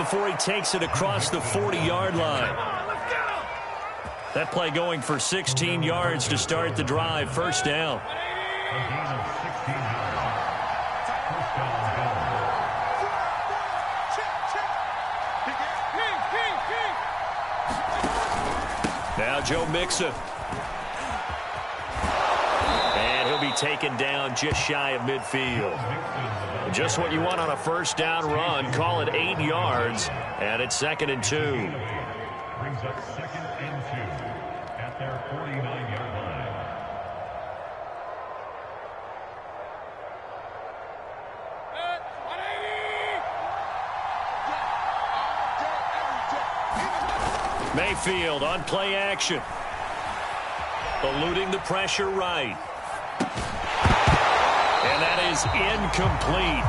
before he takes it across the 40-yard line. That play going for 16 yards to start the drive. First down. Now Joe Mixon. And he'll be taken down just shy of midfield. Just what you want on a first down run. Call it 8 yards, and it's 2nd and 2. Brings up 2nd and 2 at their 49-yard line. Mayfield on play action. Eluding the pressure right. And that is incomplete.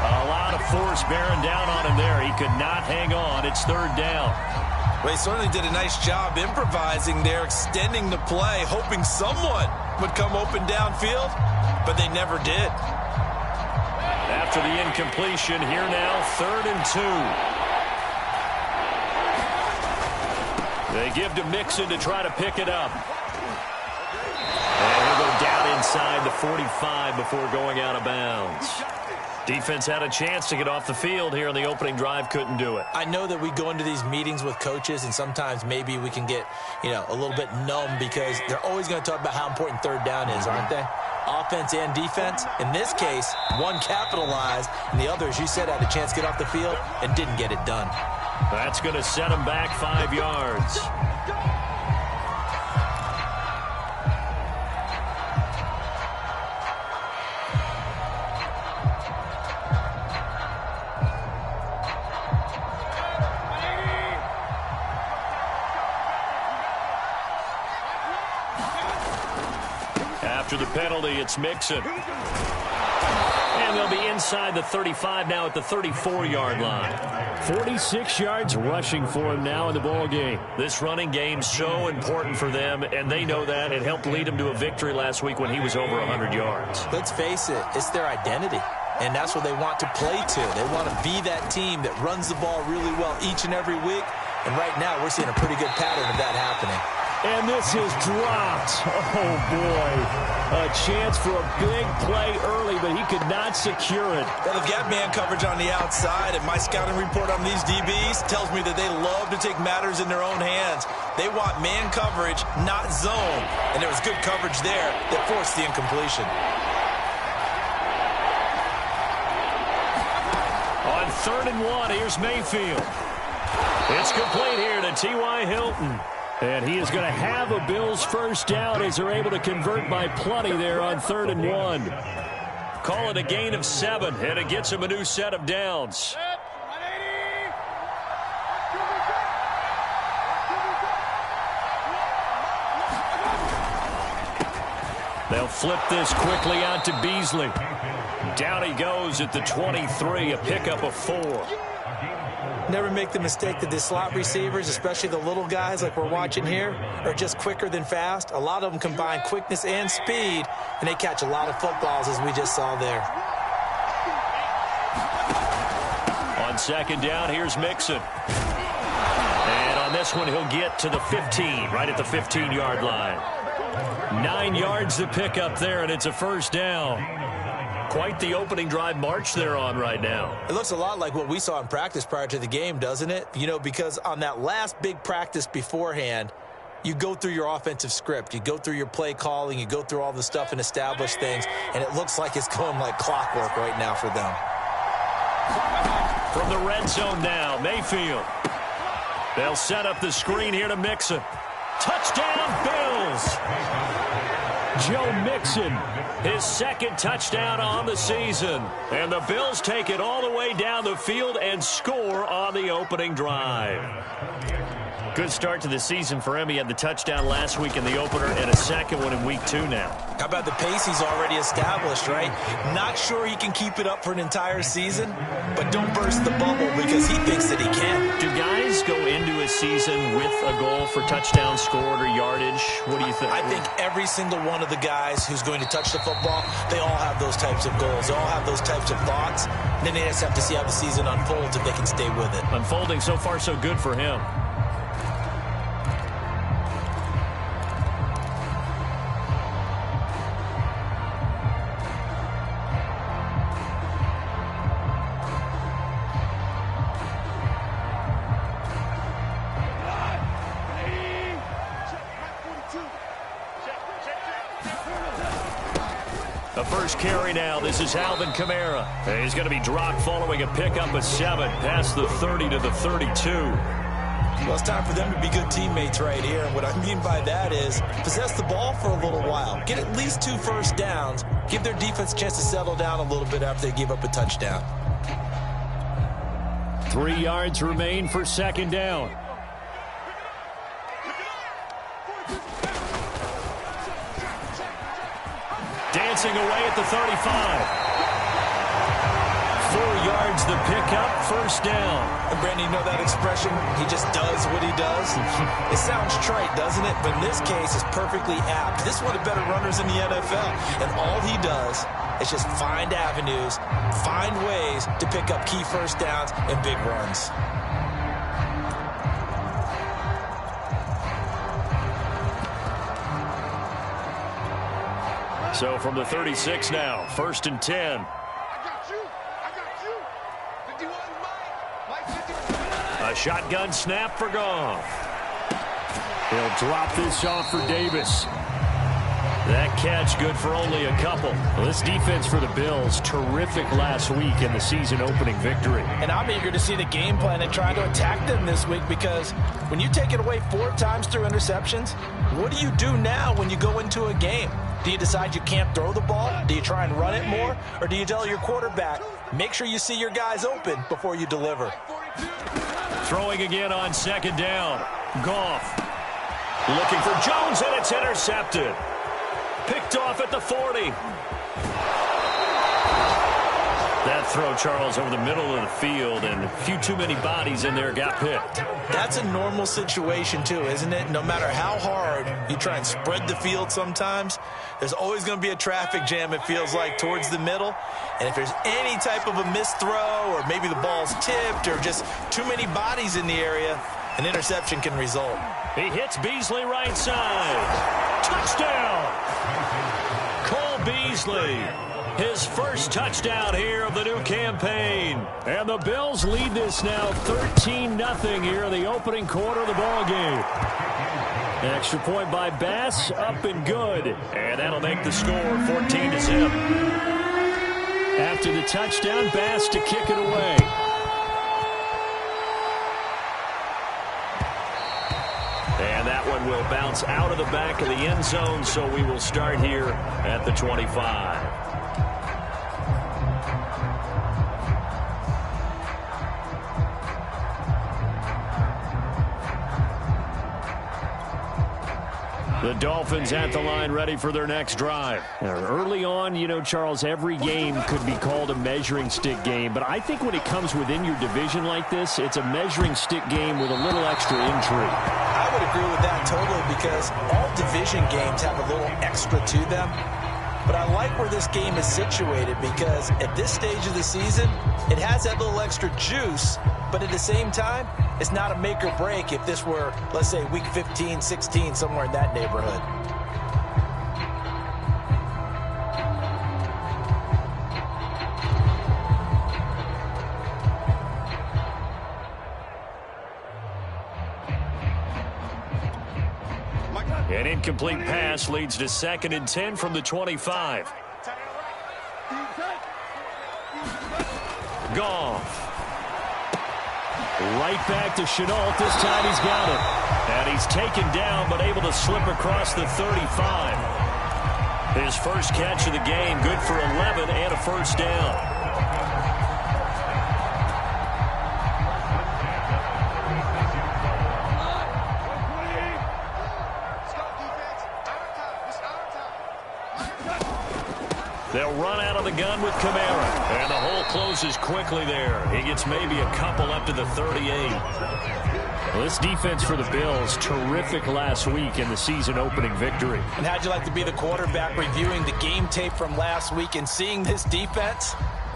A lot of force bearing down on him there. He could not hang on. It's 3rd down. Well, he certainly did a nice job improvising there, extending the play, hoping someone would come open downfield, but they never did. After the incompletion, here now, 3rd and 2. They give to Mixon to try to pick it up. And he'll go down inside the 45 before going out of bounds. Defense had a chance to get off the field here in the opening drive, couldn't do it. I know that we go into these meetings with coaches, and sometimes maybe we can get, a little bit numb because they're always going to talk about how important 3rd down is, aren't they? Offense and defense. In this case, one capitalized, and the other, as you said, had a chance to get off the field and didn't get it done. That's going to set him back 5 yards. After the penalty, it's Mixon. And they'll be inside the 35 now at the 34-yard line. 46 yards rushing for him now in the ball game. This running game so important for them, and they know that. It helped lead them to a victory last week when he was over 100 yards. Let's face it, it's their identity, and that's what they want to play to. They want to be that team that runs the ball really well each and every week, and right now we're seeing a pretty good pattern of that happening. And this is dropped. Oh, boy. A chance for a big play early, but he could not secure it. Well, they've got man coverage on the outside, and my scouting report on these DBs tells me that they love to take matters in their own hands. They want man coverage, not zone. And there was good coverage there that forced the incompletion. On 3rd and 1, here's Mayfield. It's complete here to T.Y. Hilton. And he is going to have a Bills first down as they're able to convert by plenty there on 3rd and 1. Call it a gain of 7, and it gets him a new set of downs. They'll flip this quickly out to Beasley. Down he goes at the 23, a pickup of 4. Never make the mistake that the slot receivers, especially the little guys like we're watching here, are just quicker than fast. A lot of them combine quickness and speed, and they catch a lot of footballs, as we just saw there. On 2nd down, here's Mixon. And on this one, he'll get to the 15, right at the 15-yard line. 9 yards to pick up there, and it's a first down. Quite the opening drive march they're on right now. It looks a lot like what we saw in practice prior to the game, doesn't it? Because on that last big practice beforehand, you go through your offensive script. You go through your play calling. You go through all the stuff and establish things. And it looks like it's going like clockwork right now for them. From the red zone now, Mayfield. They'll set up the screen here to Mixon. Touchdown, Bills! Joe Mixon, his 2nd touchdown on the season. And the Bills take it all the way down the field and score on the opening drive. Good start to the season for him. He had the touchdown last week in the opener and a second one in week 2 now. How about the pace he's already established, right? Not sure he can keep it up for an entire season, but don't burst the bubble because he thinks that he can. Do guys go into a season with a goal for touchdown scored or yardage? What do you think? I think every single one of the guys who's going to touch the football, they all have those types of goals. They all have those types of thoughts. And then they just have to see how the season unfolds if they can stay with it. Unfolding so far so good for him. The first carry now. This is Alvin Kamara. He's going to be dropped following a pickup of 7 past the 30 to the 32. Well, it's time for them to be good teammates right here. And what I mean by that is possess the ball for a little while. Get at least 2 first downs. Give their defense a chance to settle down a little bit after they give up a touchdown. 3 yards remain for second down. Dancing away at the 35. 4 yards the pickup, first down. And Brandon, you know that expression? He just does what he does. It sounds trite, doesn't it? But in this case, it's perfectly apt. This is one of the better runners in the NFL. And all he does is just find avenues, find ways to pick up key first downs and big runs. So from the 36 now, 1st and 10. A shotgun snap for Goff. He'll drop this off for Davis. That catch good for only a couple. Well, this defense for the Bills, terrific last week in the season-opening victory. And I'm eager to see the game plan and try to attack them this week because when you take it away 4 times through interceptions, what do you do now when you go into a game? Do you decide you can't throw the ball? Do you try and run it more? Or do you tell your quarterback, make sure you see your guys open before you deliver? Throwing again on second down. Goff looking for Jones, and it's intercepted. Picked off at the 40. That throw, Charles, over the middle of the field, and a few too many bodies in there got picked. That's a normal situation, too, isn't it? No matter how hard you try and spread the field sometimes, there's always going to be a traffic jam, it feels like, towards the middle. And if there's any type of a missed throw or maybe the ball's tipped or just too many bodies in the area, an interception can result. He hits Beasley right side. Touchdown! Cole Beasley. His first touchdown here of the new campaign. And the Bills lead this now 13-0 here in the opening quarter of the ball game. Extra point by Bass, up and good. And that'll make the score 14-0. After the touchdown, Bass to kick it away. And that one will bounce out of the back of the end zone, so we will start here at the 25. The Dolphins at the line ready for their next drive. Now, early on, you know, Charles, every game could be called a measuring stick game. But I think when it comes within your division like this, it's a measuring stick game with a little extra intrigue. I would agree with that totally because all division games have a little extra to them. But I like where this game is situated because at this stage of the season, it has that little extra juice. But at the same time, it's not a make or break if this were, let's say, week 15, 16, somewhere in that neighborhood. An incomplete pass leads to 2nd and 10 from the 25. Goff. Right back to Chenault. This time he's got it. And he's taken down but able to slip across the 35. His first catch of the game, good for 11 and a first down. They'll run out of the gun with Kamara. And the hole closes quickly there. He gets maybe a couple up to the 38. Well, this defense for the Bills, terrific last week in the season-opening victory. And how'd you like to be the quarterback reviewing the game tape from last week and seeing this defense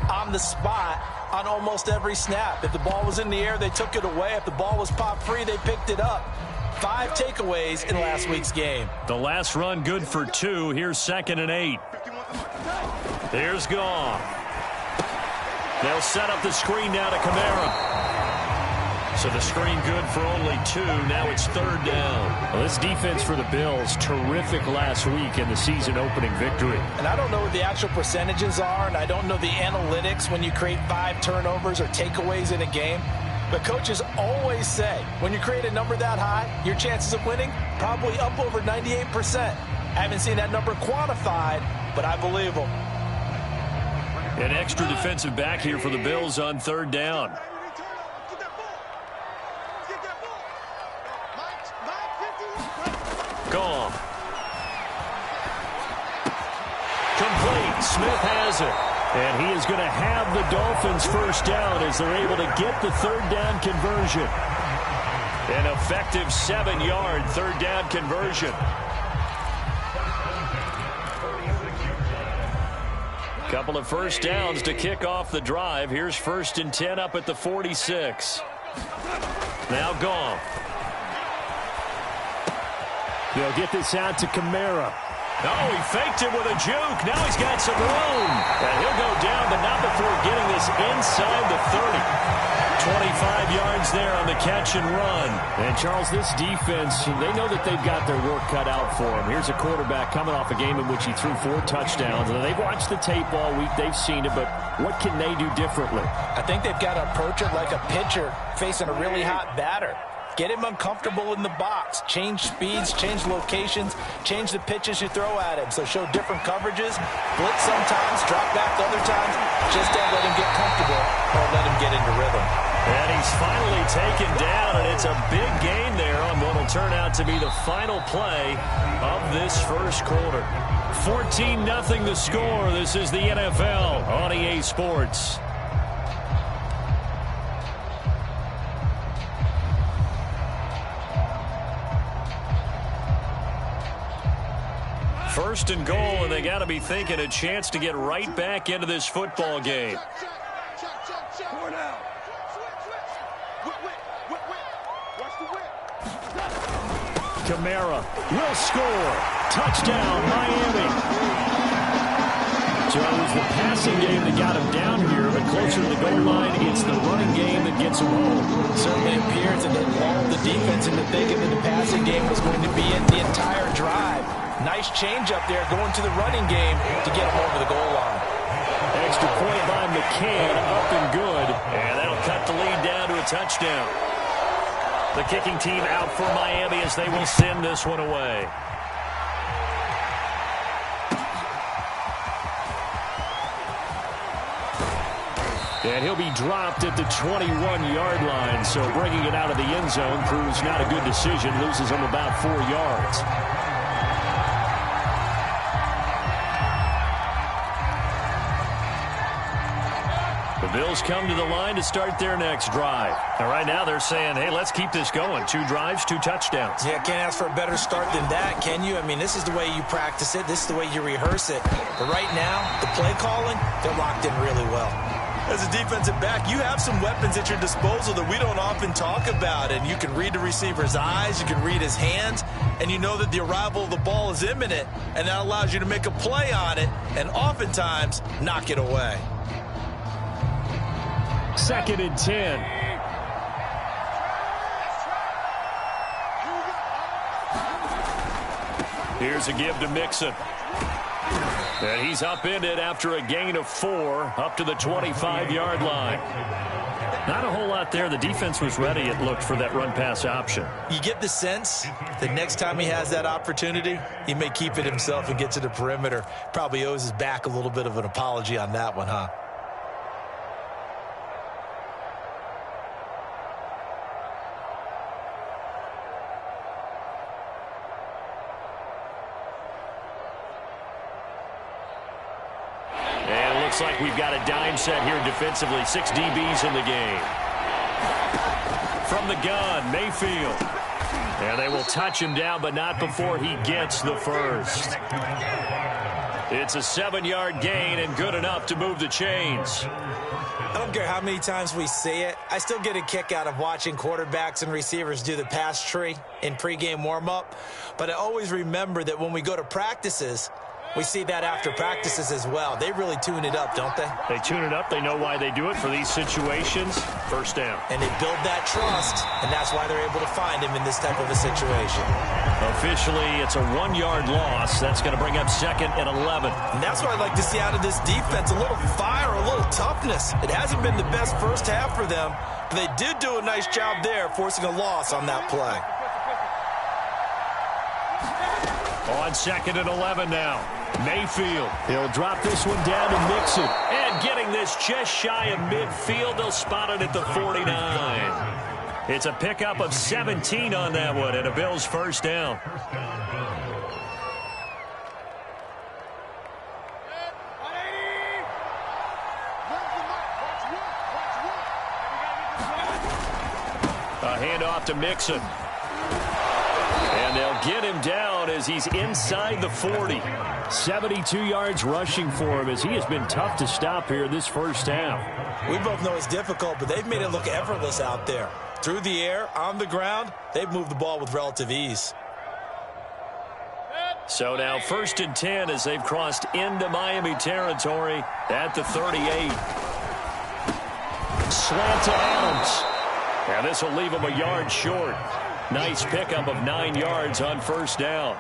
on the spot on almost every snap? If the ball was in the air, they took it away. If the ball was popped free, they picked it up. 5 takeaways in last week's game. The last run good for 2. Here's 2nd and 8. Here's Goff. They'll set up the screen now to Kamara. So the screen good for only 2. Now it's 3rd down. Well, this defense for the Bills, terrific last week in the season-opening victory. And I don't know what the actual percentages are, and I don't know the analytics when you create 5 turnovers or takeaways in a game. But coaches always say, when you create a number that high, your chances of winning probably up over 98%. I haven't seen that number quantified, but I believe them. An extra defensive back here for the Bills on 3rd down. Gone. Complete. Smith has it. And he is going to have the Dolphins first down as they're able to get the 3rd down conversion. An effective 7-yard 3rd down conversion. Couple of first downs to kick off the drive. Here's 1st and 10 up at the 46. Now Goff. They'll get this out to Kamara. Oh, he faked it with a juke. Now he's got some room. And he'll go down, but not before getting this inside the 30. 25 yards there on the catch and run. And, Charles, this defense, they know that they've got their work cut out for them. Here's a quarterback coming off a game in which he threw 4 touchdowns. And they've watched the tape all week. They've seen it, but what can they do differently? I think they've got to approach it like a pitcher facing a really hot batter. Get him uncomfortable in the box. Change speeds, change locations, change the pitches you throw at him. So show different coverages, blitz sometimes, drop back other times. Just don't let him get comfortable or let him get into rhythm. And he's finally taken down, and it's a big gain there on what will turn out to be the final play of this first quarter. 14-0 the score. This is the NFL on EA Sports. First and goal, and they got to be thinking a chance to get right back into this football game. Kamara will score. Touchdown, Miami. So it was the passing game that got him down here, but closer to the goal line, it's the running game that gets him home. It certainly appears that they lulled the defense into thinking that the passing game was going to be in the entire drive. Nice change up there going to the running game to get him over the goal line. Extra point by McCann, up and good. And that'll cut the lead down to a touchdown. The kicking team out for Miami as they will send this one away. And he'll be dropped at the 21-yard line. So bringing it out of the end zone proves not a good decision. Loses him about 4 yards. The Bills come to the line to start their next drive. And right now they're saying, hey, let's keep this going. 2 drives, 2 touchdowns. Yeah, can't ask for a better start than that, can you? I mean, this is the way you practice it. This is the way you rehearse it. But right now, the play calling, they're locked in really well. As a defensive back, you have some weapons at your disposal that we don't often talk about. And you can read the receiver's eyes, you can read his hands, and you know that the arrival of the ball is imminent. And that allows you to make a play on it and oftentimes knock it away. 2nd and 10. Here's a give to Mixon. And he's upended after a gain of 4 up to the 25-yard line. Not a whole lot there. The defense was ready, it looked, for that run-pass option. You get the sense that next time he has that opportunity, he may keep it himself and get to the perimeter. Probably owes his back a little bit of an apology on that one, huh? looks like we've got a dime set here defensively. 6 DBs in the game. From the gun, Mayfield. And they will touch him down, but not before he gets the first. It's a 7-yard gain and good enough to move the chains. I don't care how many times we see it. I still get a kick out of watching quarterbacks and receivers do the pass tree in pregame warm-up. But I always remember that when we go to practices, we see that after practices as well. They really tune it up, don't they? They tune it up. They know why they do it for these situations. First down. And they build that trust, and that's why they're able to find him in this type of a situation. Officially, it's a 1-yard loss. That's going to bring up 2nd and 11. And that's what I'd like to see out of this defense, a little fire, a little toughness. It hasn't been the best first half for them, but they did do a nice job there forcing a loss on that play. On 2nd and 11 now. Mayfield. He'll drop this one down to Mixon. And getting this just shy of midfield. They'll spot it at the 49. It's a pickup of 17 on that one and a Bills first down. A handoff to Mixon. And they'll get him down as he's inside the 40. 72 yards rushing for him as he has been tough to stop here this first half. We both know it's difficult, but they've made it look effortless out there. Through the air, on the ground, they've moved the ball with relative ease. So now 1st and 10 as they've crossed into Miami territory at the 38. Slant to Adams. And this will leave him a yard short. Nice pickup of 9 yards on first down.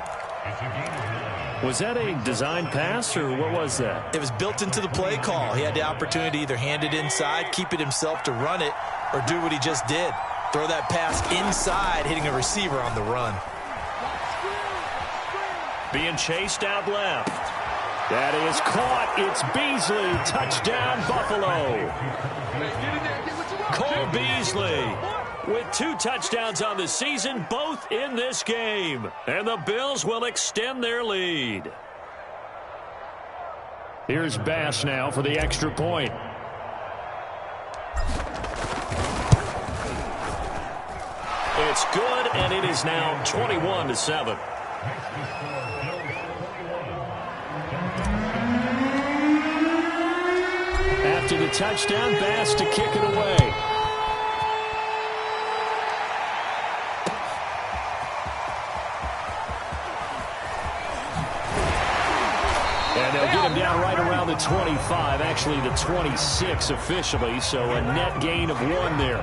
Was that a design pass, or what was that? It was built into the play call. He had the opportunity to either hand it inside, keep it himself to run it, or do what he just did. Throw that pass inside, hitting a receiver on the run. Being chased out left. That is caught. It's Beasley. Touchdown, Buffalo. Cole Beasley with 2 touchdowns on the season, both in this game. And the Bills will extend their lead. Here's Bass now for the extra point. It's good, and it is now 21-7. After the touchdown, Bass to kick it away. And they'll get him down right around the 25, actually the 26 officially, so a net gain of 1 there.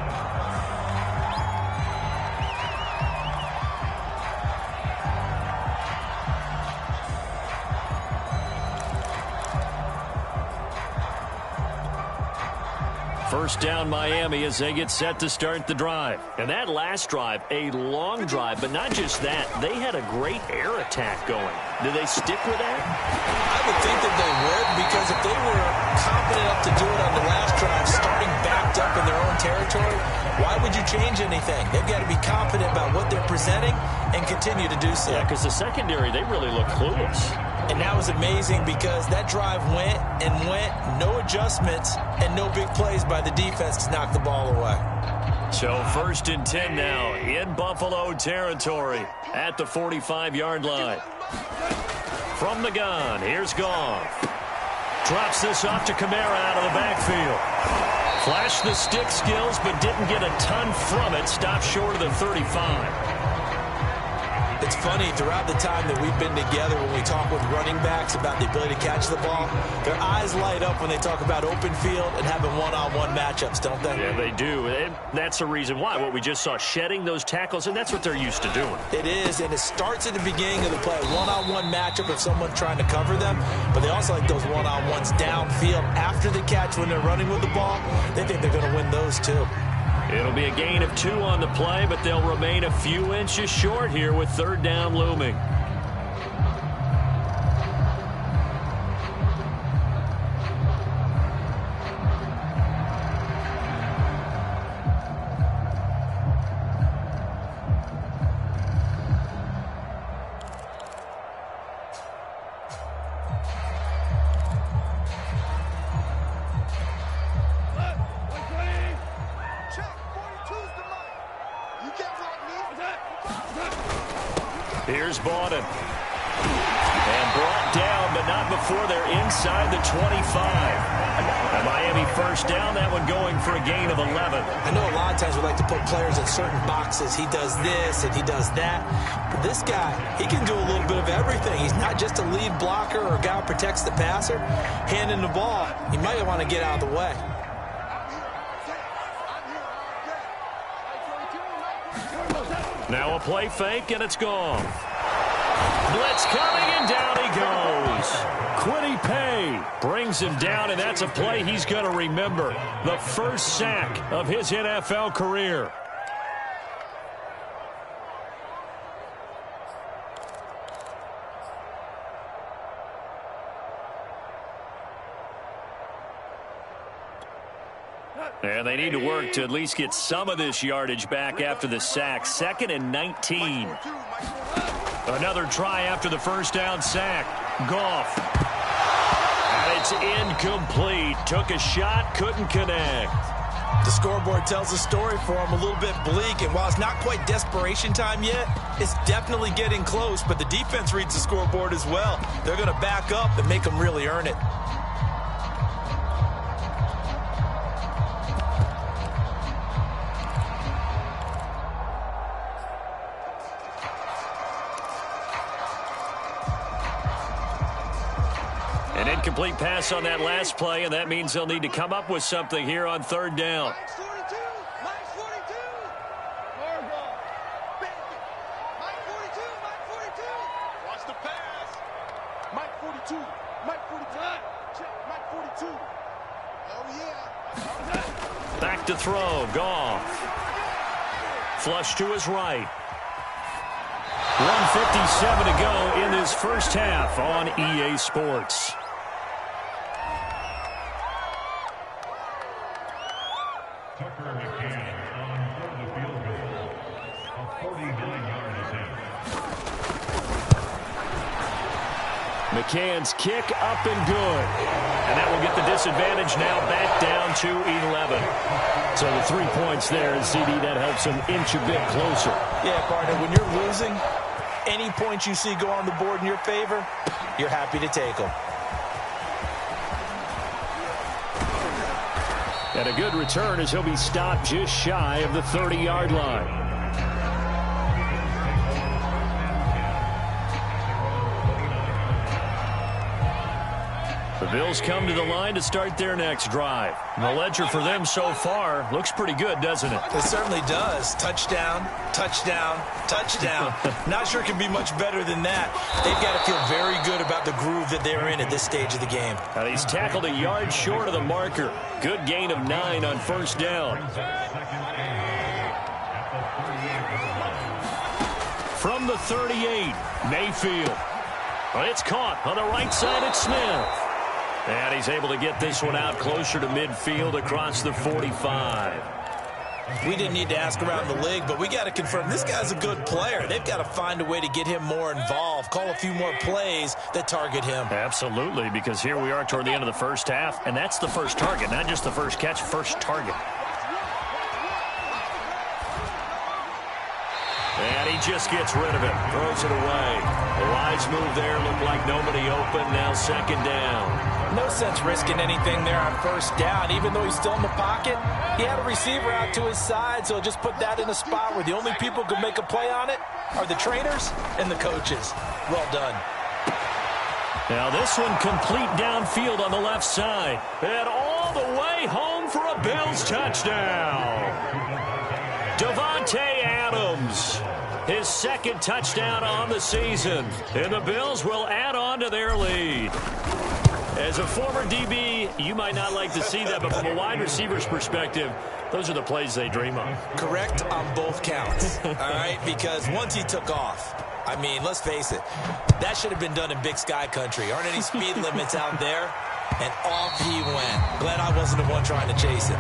First down Miami as they get set to start the drive. And that last drive, a long drive, but not just that. They had a great air attack going. Do they stick with that? I would think that they would, because if they were confident enough to do it on the last drive, starting backed up in their own territory, why would you change anything? They've got to be confident about what they're presenting and continue to do so. Yeah, because the secondary, they really look clueless. And that was amazing because that drive went and went, no adjustments, and no big plays by the defense to knock the ball away. So 1st and 10 now in Buffalo territory at the 45-yard line. From the gun, here's Goff. Drops this off to Kamara out of the backfield. Flashed the stick skills, but didn't get a ton from it. Stopped short of the 35. It's funny, throughout the time that we've been together, when we talk with running backs about the ability to catch the ball, their eyes light up when they talk about open field and having one-on-one matchups, don't they? Yeah, they do. And that's the reason why. What we just saw, shedding those tackles, and that's what they're used to doing. It is, and it starts at the beginning of the play. One-on-one matchup of someone trying to cover them, but they also like those one-on-ones downfield after the catch when they're running with the ball. They think they're going to win those, too. It'll be a gain of 2 on the play, but they'll remain a few inches short here with 3rd down looming. Here's Bawden. And brought down, but not before they're inside the 25. And Miami first down, that one going for a gain of 11. I know a lot of times we like to put players in certain boxes. He does this and he does that. But this guy, he can do a little bit of everything. He's not just a lead blocker or a guy who protects the passer. Handing the ball, he might want to get out of the way. Now a play fake, and it's gone. Blitz coming, and down he goes. Quiddy Pay brings him down, and that's a play he's going to remember. The first sack of his NFL career. And they need to work to at least get some of this yardage back after the sack. 2nd and 19. Another try after the first down sack. Goff. And it's incomplete. Took a shot, couldn't connect. The scoreboard tells a story for him, a little bit bleak. And while it's not quite desperation time yet, it's definitely getting close. But the defense reads the scoreboard as well. They're going to back up and make them really earn it. An incomplete pass on that last play, and that means they'll need to come up with something here on 3rd down. Mike 42. Mike 42. Margot. Mike 42. Mike 42. Watch the pass. Mike 42. Mike 42. Check. Mike 42. Oh, yeah. Back to throw. Goff. Flush to his right. 1:57 to go in this first half on EA Sports. Tucker McCann on for the field goal. A 49-yard attempt. McCann's kick up and good. And that will get the disadvantage now back down to 11. So the 3 points there, and CD, that helps him inch a bit closer. Yeah, partner, when you're losing, any points you see go on the board in your favor, you're happy to take them. And a good return as he'll be stopped just shy of the 30-yard line. The Bills come to the line to start their next drive. And the ledger for them so far looks pretty good, doesn't it? It certainly does. Touchdown, touchdown, touchdown. Not sure it can be much better than that. They've got to feel very good about the groove that they're in at this stage of the game. Now he's tackled a yard short of the marker. Good gain of 9 on first down. From the 38, Mayfield. Well, it's caught on the right side at Smith. And he's able to get this one out closer to midfield across the 45. We didn't need to ask around the league, but we got to confirm this guy's a good player. They've got to find a way to get him more involved, call a few more plays that target him. Absolutely, because here we are toward the end of the first half, and that's the first target, not just the first catch, first target. And he just gets rid of it, throws it away. The wise move there, looked like nobody open, now 2nd down. No sense risking anything there on first down. Even though he's still in the pocket, he had a receiver out to his side, so just put that in a spot where the only people who can make a play on it are the trainers and the coaches. Well done. Now this one complete downfield on the left side. And all the way home for a Bills touchdown. Davante Adams. His 2nd touchdown on the season. And the Bills will add on to their lead. As a former DB, you might not like to see that, but from a wide receiver's perspective, those are the plays they dream of. Correct on both counts, all right? Because once he took off, I mean, let's face it, that should have been done in Big Sky country. Aren't any speed limits out there? And off he went. Glad I wasn't the one trying to chase him.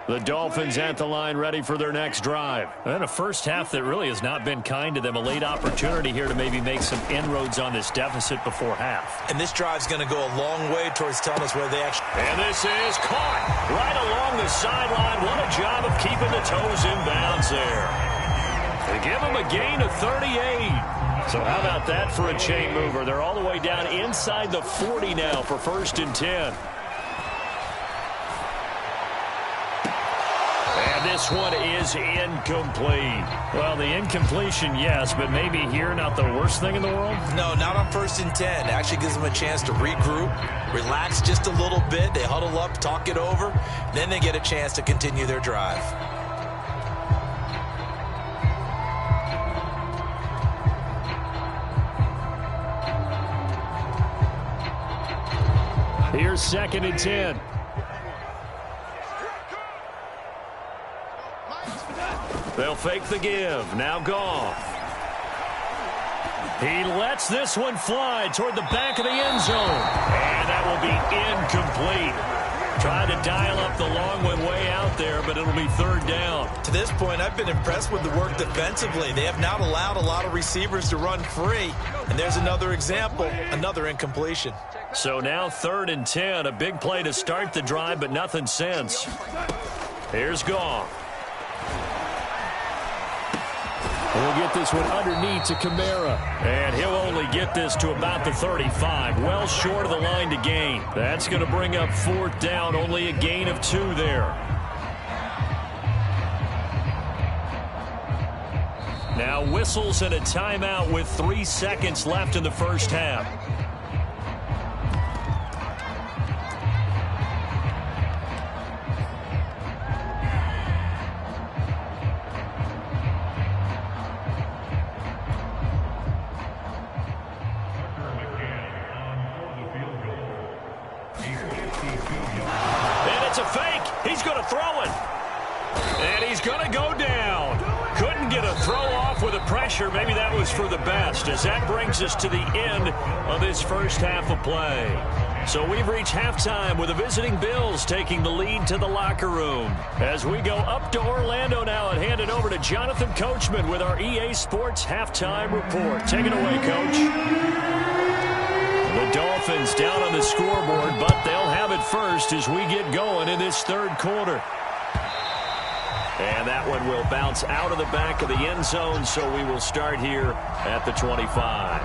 The Dolphins at the line ready for their next drive. And a first half that really has not been kind to them. A late opportunity here to maybe make some inroads on this deficit before half. And this drive's going to go a long way towards telling us where they actually... And this is caught right along the sideline. What a job of keeping the toes in bounds there. They give them a gain of 38. So how about that for a chain mover? They're all the way down inside the 40 now for 1st and 10. And this one is incomplete. Well, the incompletion, yes, but maybe here not the worst thing in the world? No, not on 1st and 10. It actually gives them a chance to regroup, relax just a little bit. They huddle up, talk it over. Then they get a chance to continue their drive. Here's 2nd and 10. They'll fake the give. Now Goff. He lets this one fly toward the back of the end zone. And that will be incomplete. Trying to dial up the long one way out there, but it'll be 3rd down. To this point, I've been impressed with the work defensively. They have not allowed a lot of receivers to run free. And there's another example, another incompletion. So now 3rd and 10. A big play to start the drive, but nothing since. Here's Goff. We'll get this one underneath to Kamara. And he'll only get this to about the 35. Well short of the line to gain. That's going to bring up 4th down. Only a gain of 2 there. Now whistles and a timeout with 3 seconds left in the first half. Maybe that was for the best, as that brings us to the end of this first half of play. So we've reached halftime with the visiting Bills taking the lead to the locker room. As we go up to Orlando now and hand it over to Jonathan Coachman with our EA Sports halftime report. Take it away, Coach. The Dolphins down on the scoreboard, but they'll have it first as we get going in this 3rd quarter. And that one will bounce out of the back of the end zone, so we will start here at the 25.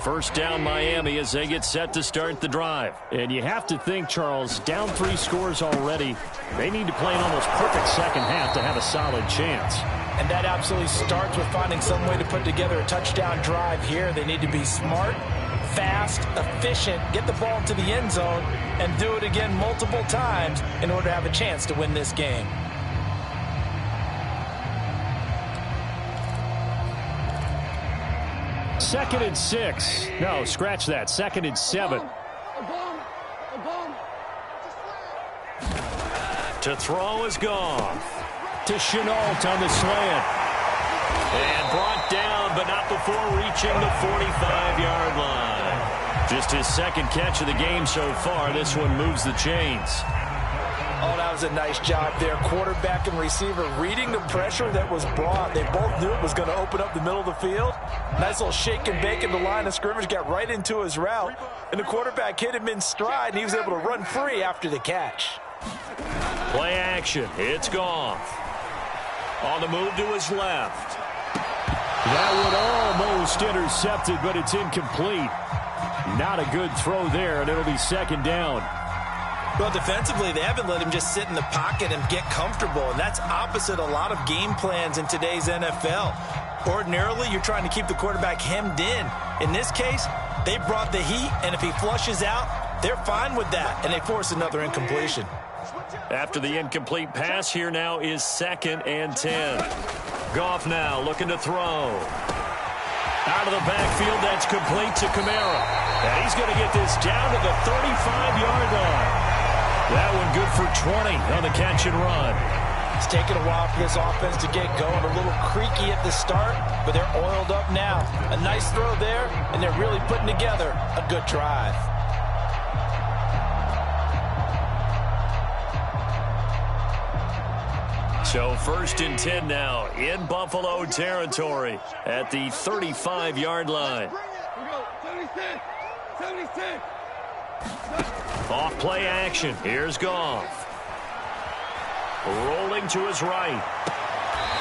First down Miami as they get set to start the drive. And you have to think, Charles, down 3 scores already. They need to play an almost perfect second half to have a solid chance. And that absolutely starts with finding some way to put together a touchdown drive here. They need to be smart, fast, efficient, get the ball to the end zone, and do it again multiple times in order to have a chance to win this game. Second and 6. No, scratch that. 2nd and 7. To throw is Goff. To Chenault on the slant. And brought down, but not before reaching the 45-yard line. Just his 2nd catch of the game so far. This one moves the chains. Oh, that was a nice job there. Quarterback and receiver reading the pressure that was brought. They both knew it was going to open up the middle of the field. Nice little shake and bake in the line of scrimmage. Got right into his route. And the quarterback hit him in stride, and he was able to run free after the catch. Play action. It's Goff. On the move to his left. That one almost intercepted, but it's incomplete. Not a good throw there, and it'll be 2nd down. Well, defensively, they haven't let him just sit in the pocket and get comfortable, and that's opposite a lot of game plans in today's NFL. Ordinarily, you're trying to keep the quarterback hemmed in. In this case, they brought the heat, and if he flushes out, they're fine with that, and they force another incompletion. After the incomplete pass, here now is 2nd and 10. Goff now looking to throw. Out of the backfield, that's complete to Kamara. And he's going to get this down to the 35-yard line. That one good for 20 on the catch and run. It's taken a while for this offense to get going. A little creaky shaky at the start, but they're oiled up now. A nice throw there, and they're really putting together a good drive. So 1st and 10 now in Buffalo territory at the 35-yard line. Off play action. Here's Goff. Rolling to his right.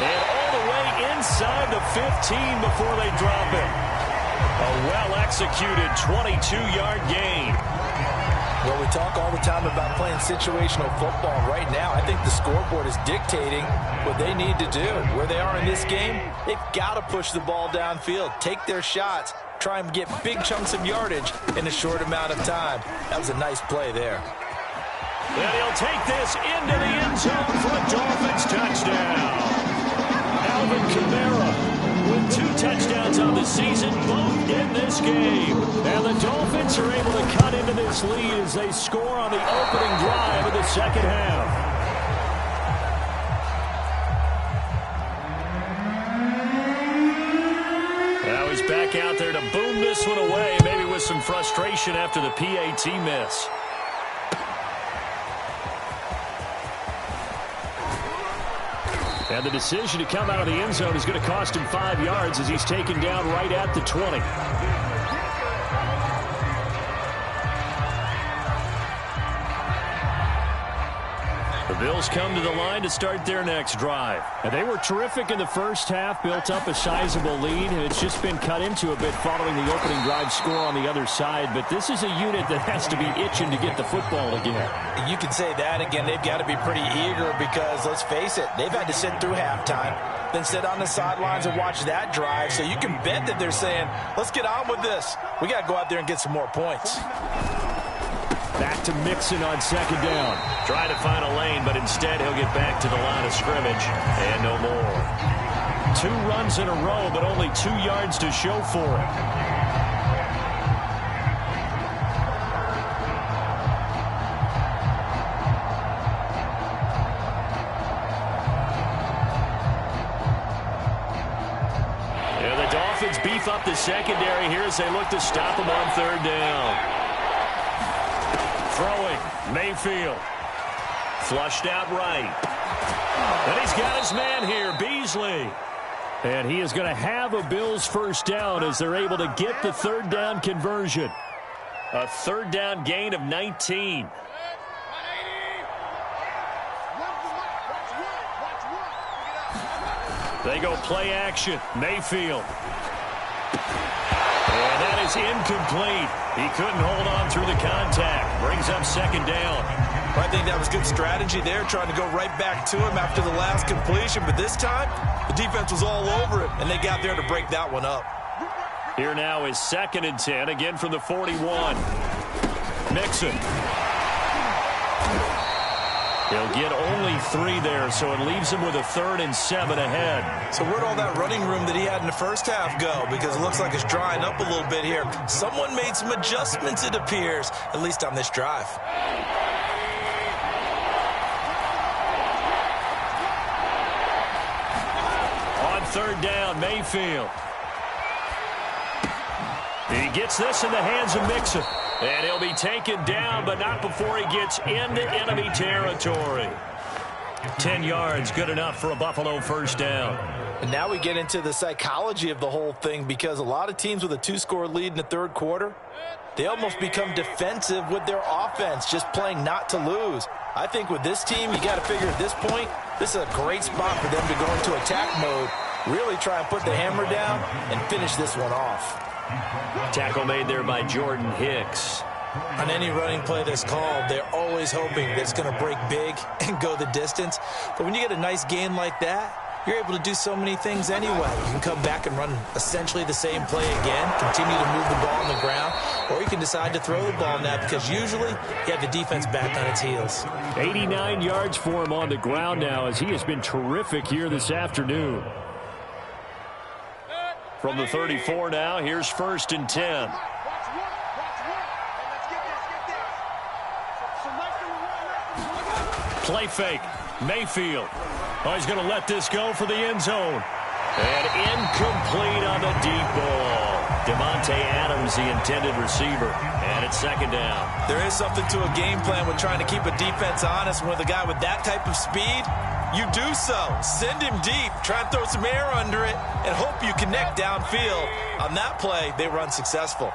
And all the way inside the 15 before they drop it. A well-executed 22-yard gain. Well, we talk all the time about playing situational football. Right now, I think the scoreboard is dictating what they need to do. Where they are in this game, they've got to push the ball downfield, take their shots, try and get big chunks of yardage in a short amount of time. That was a nice play there. And he'll take this into the end zone for a Dolphins touchdown. Alvin Kamara with 2 touchdowns on the season, both in this game. And the Dolphins are able to cut into this lead as they score on the opening drive of the second half. Now he's back out there to boom this one away, maybe with some frustration after the PAT miss. And the decision to come out of the end zone is going to cost him 5 yards as he's taken down right at the 20. The Bills come to the line to start their next drive. And they were terrific in the first half, built up a sizable lead, and it's just been cut into a bit following the opening drive score on the other side. But this is a unit that has to be itching to get the football again. You can say that again. They've got to be pretty eager because, let's face it, they've had to sit through halftime, then sit on the sidelines and watch that drive. So you can bet that they're saying, let's get on with this. We got to go out there and get some more points. Back to Mixon on second down. Try to find a lane, but instead he'll get back to the line of scrimmage and no more. 2 runs in a row, but only 2 yards to show for it. And the Dolphins beef up the secondary here as they look to stop him on 3rd down. Throwing, Mayfield. Flushed out right. And he's got his man here, Beasley. And he is going to have a Bills first down as they're able to get the 3rd down conversion. A 3rd down gain of 19. They go play action, Mayfield. And that is incomplete. He couldn't hold on through the contact. Brings up 2nd down. I think that was good strategy there, trying to go right back to him after the last completion. But this time, the defense was all over it, and they got there to break that one up. Here now is 2nd and 10, again from the 41. Mixon. He'll get only 3 there, so it leaves him with a 3rd and 7 ahead. So where'd all that running room that he had in the first half go? Because it looks like it's drying up a little bit here. Someone made some adjustments, it appears, at least on this drive. On 3rd down, Mayfield. He gets this in the hands of Mixon. And he'll be taken down, but not before he gets into enemy territory. 10 yards, good enough for a Buffalo first down. And now we get into the psychology of the whole thing, because a lot of teams with a 2-score lead in the 3rd quarter, they almost become defensive with their offense, just playing not to lose. I think with this team, you got to figure at this point, this is a great spot for them to go into attack mode, really try and put the hammer down and finish this one off. Tackle made there by Jordan Hicks. On any running play that's called, they're always hoping that it's going to break big and go the distance. But when you get a nice gain like that, you're able to do so many things anyway. You can come back and run essentially the same play again, continue to move the ball on the ground, or you can decide to throw the ball now because usually you have the defense back on its heels. 89 yards for him on the ground now as he has been terrific here this afternoon. From the 34 now, here's 1st and 10. Play fake. Mayfield. Oh, he's going to let this go for the end zone. And incomplete on the deep ball. Devontae Adams, the intended receiver. And it's second down. There is something to a game plan with trying to keep a defense honest. With a guy with that type of speed, you do so. Send him deep. Try and throw some air under it and hope you connect downfield. On that play, they run successful.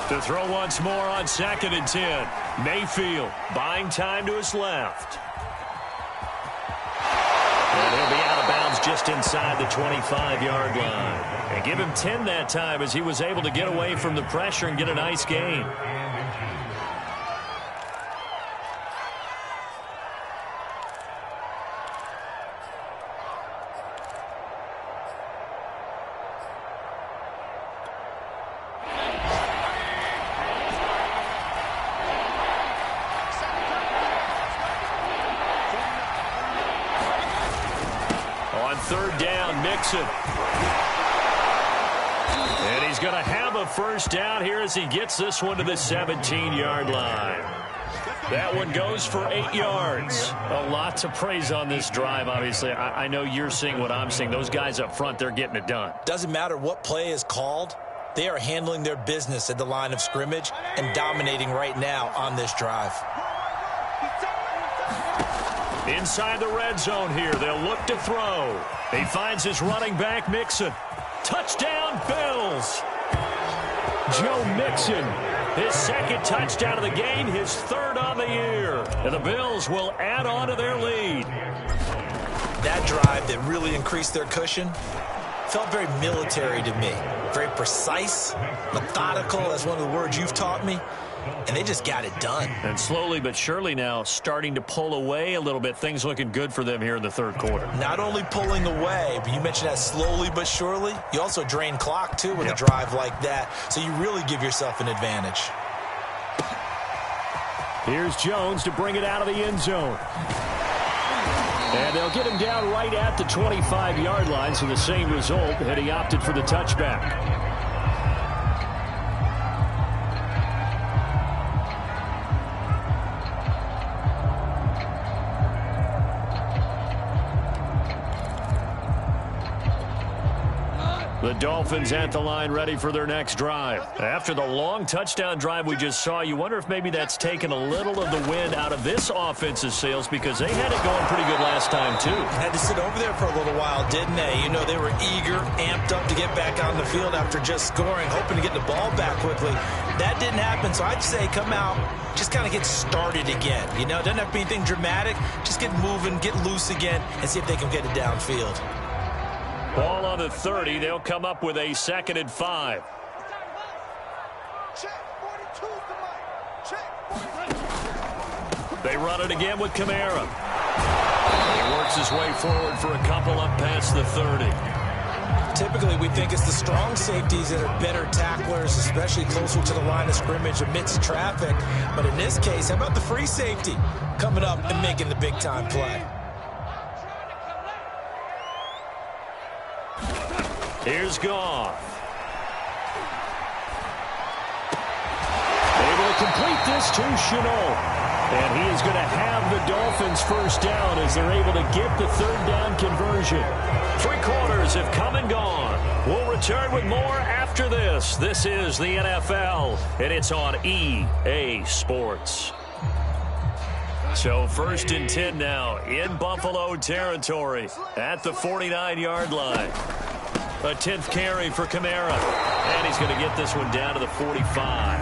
To throw once more on 2nd and 10. Mayfield buying time to his left. And he'll be out of bounds just inside the 25-yard line. And give him 10 that time as he was able to get away from the pressure and get a nice gain. Third down, Mixon. And he's going to have a first down here as he gets this one to the 17-yard line. That one goes for 8 yards. A lot to praise on this drive, obviously. I know you're seeing what I'm seeing. Those guys up front, they're getting it done. Doesn't matter what play is called. They are handling their business at the line of scrimmage and dominating right now on this drive. Inside the red zone here, they'll look to throw. He finds his running back, Mixon. Touchdown, Bills! Joe Mixon, his second touchdown of the game, his third on the year. And the Bills will add on to their lead. That drive that really increased their cushion felt very military to me. Very precise, methodical, that's one of the words you've taught me. And they just got it done. And slowly but surely now starting to pull away a little bit. Things looking good for them here in the third quarter. Not only pulling away, but you mentioned that slowly but surely. You also drain clock, too, with a drive like that. So you really give yourself an advantage. Here's Jones to bring it out of the end zone. And they'll get him down right at the 25-yard line, so the same result, and he opted for the touchback. The Dolphins at the line ready for their next drive. After the long touchdown drive we just saw, you wonder if maybe that's taken a little of the wind out of this offense's sails because they had it going pretty good last time too. Had to sit over there for a little while, didn't they? You know, they were eager, amped up to get back on the field after just scoring, hoping to get the ball back quickly. That didn't happen, so I'd say come out, just kind of get started again. You know, doesn't have to be anything dramatic. Just get moving, get loose again, and see if they can get it downfield. Ball on the 30. They'll come up with a 2nd and 5. They run it again with Kamara. He works his way forward for a couple up past the 30. Typically, we think it's the strong safeties that are better tacklers, especially closer to the line of scrimmage amidst traffic. But in this case, how about the free safety coming up and making the big-time play? Here's Goff. Able to complete this to Chenault. And he is going to have the Dolphins first down as they're able to get the third down conversion. 3 quarters have come and gone. We'll return with more after this. This is the NFL, and it's on EA Sports. So 1st and 10 now in Buffalo territory at the 49-yard line. A 10th carry for Kamara. And he's going to get this one down to the 45.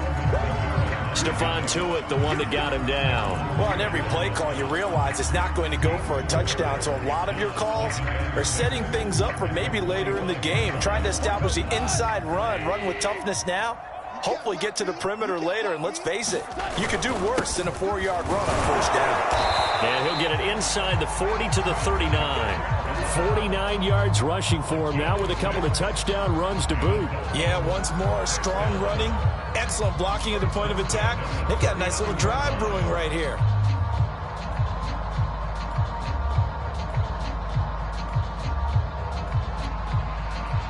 Stephon Tuitt, the one that got him down. Well, on every play call, you realize it's not going to go for a touchdown. So a lot of your calls are setting things up for maybe later in the game, trying to establish the inside run with toughness now. Hopefully get to the perimeter later, and let's face it, you could do worse than a 4-yard run on first down. And he'll get it inside the 40 to the 39. 49 yards rushing for him now with a couple of touchdown runs to boot. Yeah, once more, strong running, excellent blocking at the point of attack. They've got a nice little drive brewing right here.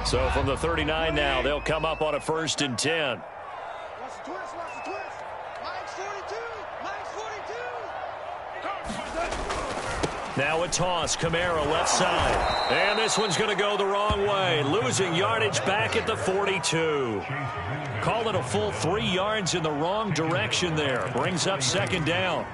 So from the 39 now, they'll come up on a 1st and 10. Now a toss, Kamara left side. And this one's going to go the wrong way, losing yardage back at the 42. Call it a full 3 yards in the wrong direction there. Brings up second down.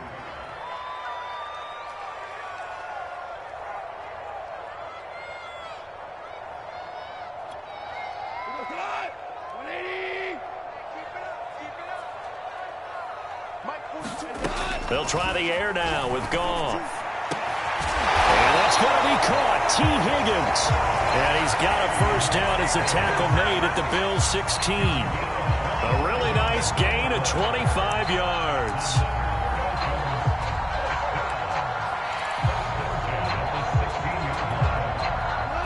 They'll try the air now with Goff. And that's going to be caught. T. Higgins. And he's got a first down as the tackle made at the Bills' 16. A really nice gain of 25 yards.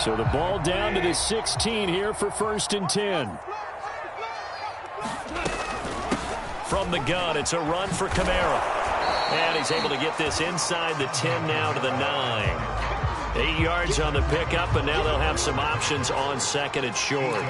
So the ball down to the 16 here for 1st and 10. From the gun, it's a run for Kamara. And he's able to get this inside the 10 now to the 9. 8 yards on the pickup, and now they'll have some options on second and short.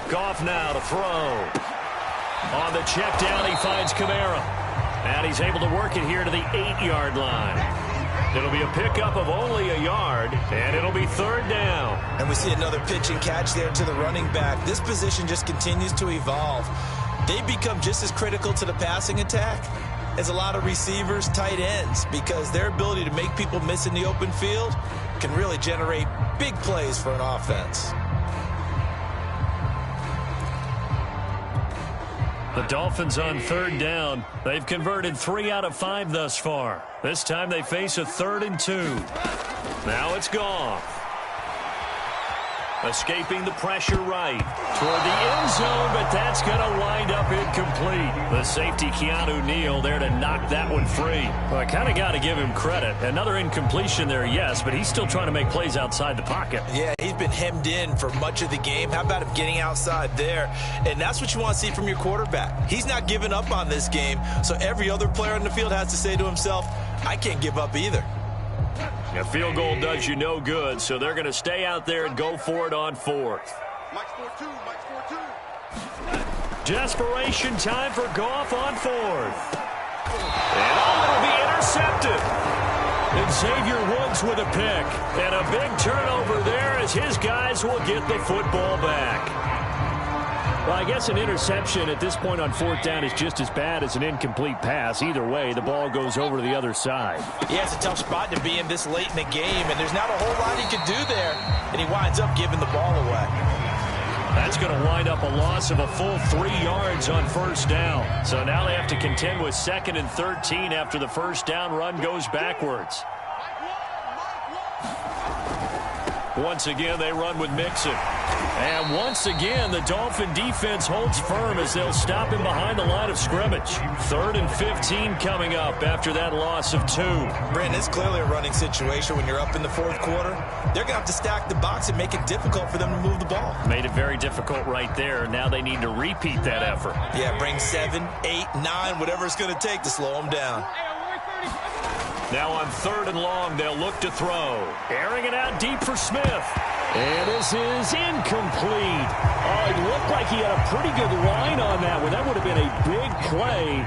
Goff now to throw. On the check down, he finds Kamara. And he's able to work it here to the 8-yard line. It'll be a pickup of only a yard, and it'll be 3rd down. And we see another pitch and catch there to the running back. This position just continues to evolve. They become just as critical to the passing attack as a lot of receivers, tight ends, because their ability to make people miss in the open field can really generate big plays for an offense. The Dolphins on 3rd down. They've converted 3 out of 5 thus far. This time they face a 3rd and 2. Now it's Goff. Escaping the pressure right toward the end zone, but that's going to wind up incomplete. The safety, Keanu Neal, there to knock that one free. Well, I kind of got to give him credit. Another incompletion there, yes, but he's still trying to make plays outside the pocket. Yeah, he's been hemmed in for much of the game. How about him getting outside there? And that's what you want to see from your quarterback. He's not giving up on this game, so every other player on the field has to say to himself, I can't give up either. A field goal does you no good, so they're going to stay out there and go for it on 4th. Mike's 4-2. Mike's 4-2. Desperation time for Goff on 4th. And it'll be intercepted. And Xavier Woods with a pick. And a big turnover there as his guys will get the football back. Well, I guess an interception at this point on 4th down is just as bad as an incomplete pass. Either way, the ball goes over to the other side. Yeah, it's a tough spot to be in this late in the game, and there's not a whole lot he can do there, and he winds up giving the ball away. That's going to wind up a loss of a full 3 yards on 1st down. So now they have to contend with 2nd and 13 after the 1st down run goes backwards. Once again, they run with Mixon. And once again, the Dolphin defense holds firm as they'll stop him behind the line of scrimmage. 3rd and 15 coming up after that loss of 2. Brandon, it's clearly a running situation when you're up in the 4th quarter. They're going to have to stack the box and make it difficult for them to move the ball. Made it very difficult right there. Now they need to repeat that effort. Yeah, bring 7, 8, 9, whatever it's going to take to slow them down. Now on 3rd and long, they'll look to throw. Airing it out deep for Smith. And this is incomplete. Oh, it looked like he had a pretty good line on that one. That would have been a big play,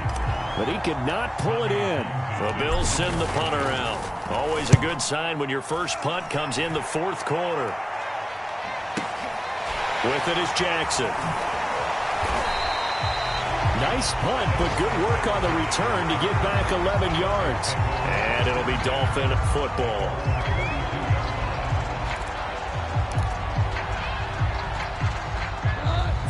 but he could not pull it in. The Bills send the punter out. Always a good sign when your first punt comes in the 4th quarter. With it is Jackson. Nice punt, but good work on the return to get back 11 yards. And it'll be Dolphin football.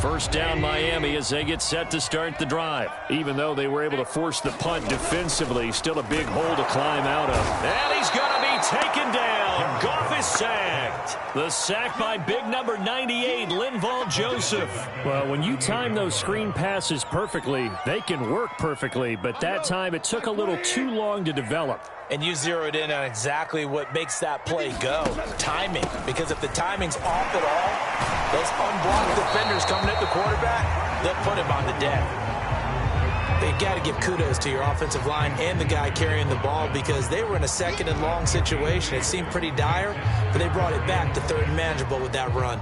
First down Miami as they get set to start the drive. Even though they were able to force the punt defensively, still a big hole to climb out of. And he's going to be taken down. Goff is sacked. sacked. The sack by big number 98, Linval Joseph. Well, when you time those screen passes perfectly, they can work perfectly, but that time it took a little too long to develop. And you zeroed in on exactly what makes that play go, timing. Because if the timing's off at all, those unblocked defenders coming at the quarterback, they'll put him on the deck. You got to give kudos to your offensive line and the guy carrying the ball because they were in a second and long situation. It seemed pretty dire, but they brought it back to third and manageable with that run.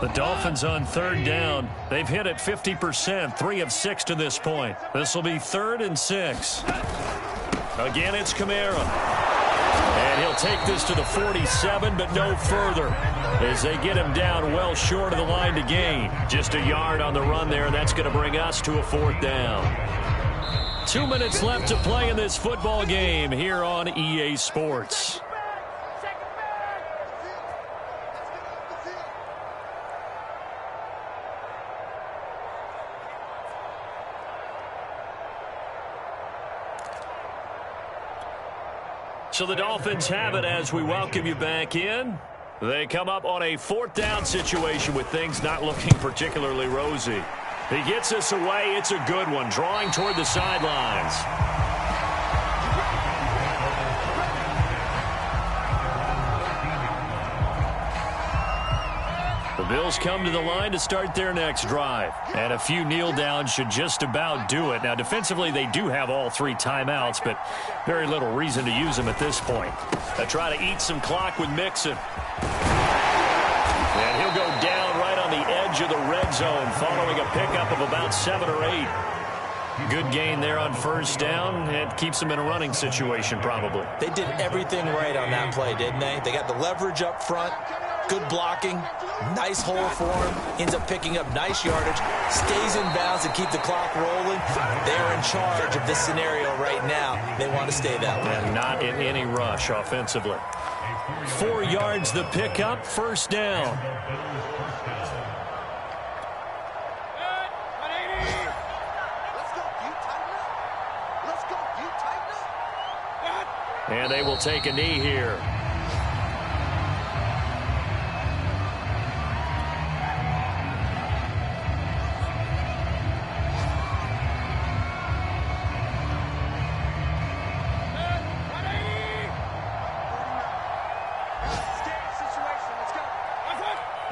The Dolphins on third down. They've hit it 50%, 3 of 6 to this point. This will be 3rd and 6. Again, it's Kamara. And he'll take this to the 47, but no further as they get him down well short of the line to gain. Just a yard on the run there, and that's going to bring us to a 4th down. 2 minutes left to play in this football game here on EA Sports. So the Dolphins have it as we welcome you back in. They come up on a 4th down situation with things not looking particularly rosy. He gets us away. It's a good one, drawing toward the sidelines. The Bills come to the line to start their next drive. And a few kneel downs should just about do it. Now, defensively, they do have all 3 timeouts, but very little reason to use them at this point. They try to eat some clock with Mixon. And he'll go down right on the edge of the red zone following a pickup of about 7 or 8. Good gain there on 1st down. It keeps them in a running situation probably. They did everything right on that play, didn't they? They got the leverage up front. Good blocking, nice hole for him, ends up picking up nice yardage, stays in bounds to keep the clock rolling. They're in charge of this scenario right now. They want to stay that way. And not in any rush offensively. 4 yards the pickup, 1st down. And they will take a knee here.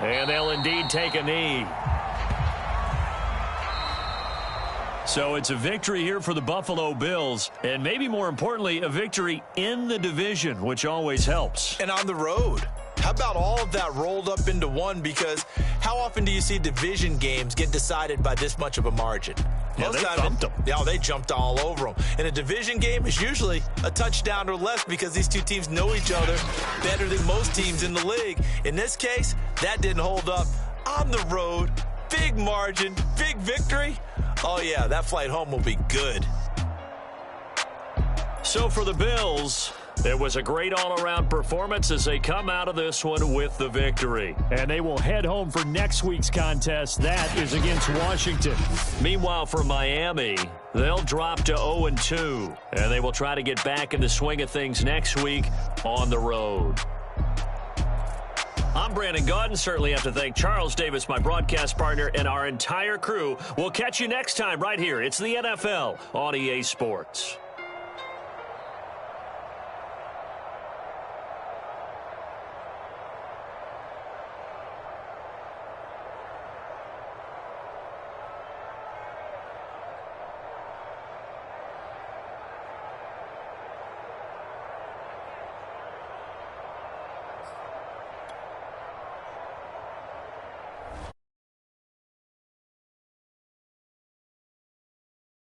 And they'll indeed take a knee. So it's a victory here for the Buffalo Bills, and maybe more importantly, a victory in the division, which always helps. And on the road. How about all of that rolled up into one? Because how often do you see division games get decided by this much of a margin? Yeah, Most they times, thumped them. Yeah, they jumped all over them. And a division game is usually a touchdown or less because these 2 teams know each other better than most teams in the league. In this case, that didn't hold up. On the road, big margin, big victory. Oh, yeah, that flight home will be good. So for the Bills, it was a great all-around performance as they come out of this one with the victory. And they will head home for next week's contest. That is against Washington. Meanwhile, for Miami, they'll drop to 0-2. And they will try to get back in the swing of things next week on the road. I'm Brandon Gaudin. Certainly have to thank Charles Davis, my broadcast partner, and our entire crew. We'll catch you next time right here. It's the NFL on EA Sports.